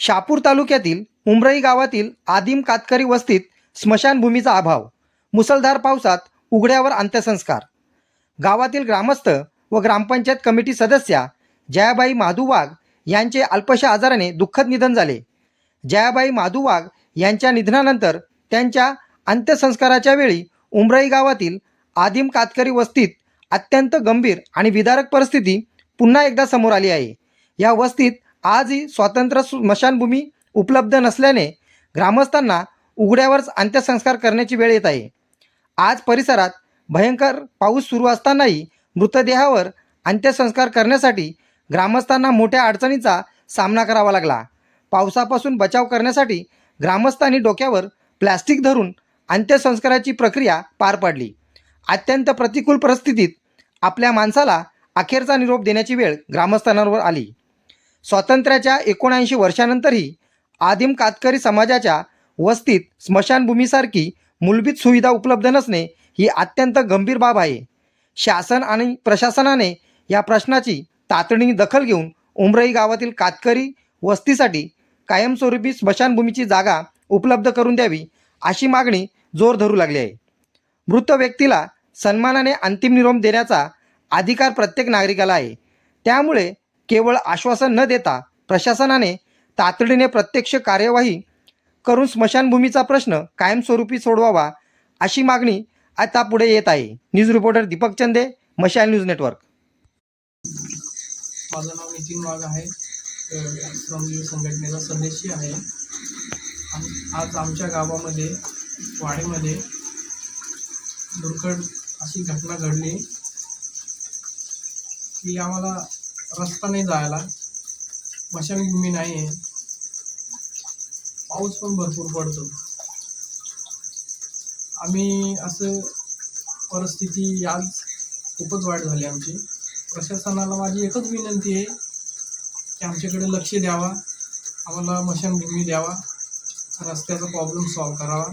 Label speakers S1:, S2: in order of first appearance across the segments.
S1: शहापूर तालुक्यातील उमरई गावातील आदिम कातकरी वस्तीत स्मशानभूमीचा अभाव, मुसळधार पावसात उघड्यावर अंत्यसंस्कार। गावातील ग्रामस्थ व ग्रामपंचायत कमिटी सदस्या जयाबाई माधू वाघ यांचे अल्पशा आजाराने दुःखद निधन झाले। जयाबाई माधू वाघ यांच्या निधनानंतर त्यांच्या अंत्यसंस्काराच्या वेळी उमरई गावातील आदिम कातकरी वस्तीत अत्यंत गंभीर आणि विदारक परिस्थिती पुन्हा एकदा समोर आली आहे। या वस्तीत आजही स्वतंत्र स्मशानभूमी उपलब्ध नसल्याने ग्रामस्थांना उघड्यावरच अंत्यसंस्कार करण्याची वेळ येत आहे। आज परिसरात भयंकर पाऊस सुरू असतानाही मृतदेहावर अंत्यसंस्कार करण्यासाठी ग्रामस्थांना मोठ्या अडचणींचा सामना करावा लागला। पावसापासून बचाव करण्यासाठी ग्रामस्थांनी डोक्यावर प्लास्टिक धरून अंत्यसंस्काराची प्रक्रिया पार पाडली। अत्यंत प्रतिकूल परिस्थितीत आपल्या माणसाला अखेरचा निरोप देण्याची वेळ ग्रामस्थांवर आली। स्वातंत्र्याच्या 79 वर्षानंतरही आदिम कातकरी समाजाच्या वस्तीत स्मशानभूमीसारखी मूलभूत सुविधा उपलब्ध नसणे ही अत्यंत गंभीर बाब आहे। शासन आणि प्रशासनाने या प्रश्नाची तातडीने दखल घेऊन उमरई गावातील कातकरी वस्तीसाठी कायमस्वरूपी स्मशानभूमीची जागा उपलब्ध करून द्यावी अशी मागणी जोर धरू लागली आहे। मृत व्यक्तीला सन्मानाने अंतिम निरोप देण्याचा अधिकार प्रत्येक नागरिकाला आहे। त्यामुळे केवळ आश्वासन न देता प्रशासनाने तातडीने प्रत्यक्ष कार्यवाही करून स्मशानभूमीचा प्रश्न कायमस्वरूपी सोडवावा अशी मागणी आता पुढे येत आहे। न्यूज रिपोर्टर दीपक चंदे, मशाल न्यूज नेटवर्क।
S2: माझं नाव नितीन वाघ आहे, श्रमजीवी संघटनेचा सदस्य आहे। आज आमच्या गावामध्ये वाडीमध्ये दुर्घट अशी घटना घडली की आम्हाला रस्ता नाही जायला, स्मशानभूमी नाही आहे, पाऊस पण भरपूर पडतो। आम्ही असं परिस्थिती आज खूपच वाईट झाली आमची। प्रशासनाला माझी एकच विनंती आहे की आमच्याकडे लक्ष द्यावा, आम्हाला स्मशानभूमी द्यावा, रस्त्याचा प्रॉब्लेम सॉल्व करावा।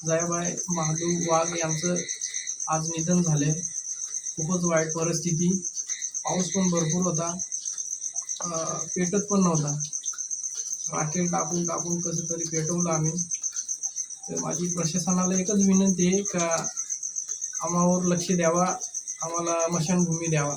S2: जयाबाई माधू वाघ यांचं आज निधन झाले। खूपच वाईट परिस्थिती, पाऊस पण भरपूर होता, पेटत पण नव्हता, राखेल टाकून टाकून कसं तरी पेटवलं आम्ही। तर माझी प्रशासनाला एकच विनंती आहे का आम्हावर लक्ष द्यावा, आम्हाला स्मशानभूमी द्यावा।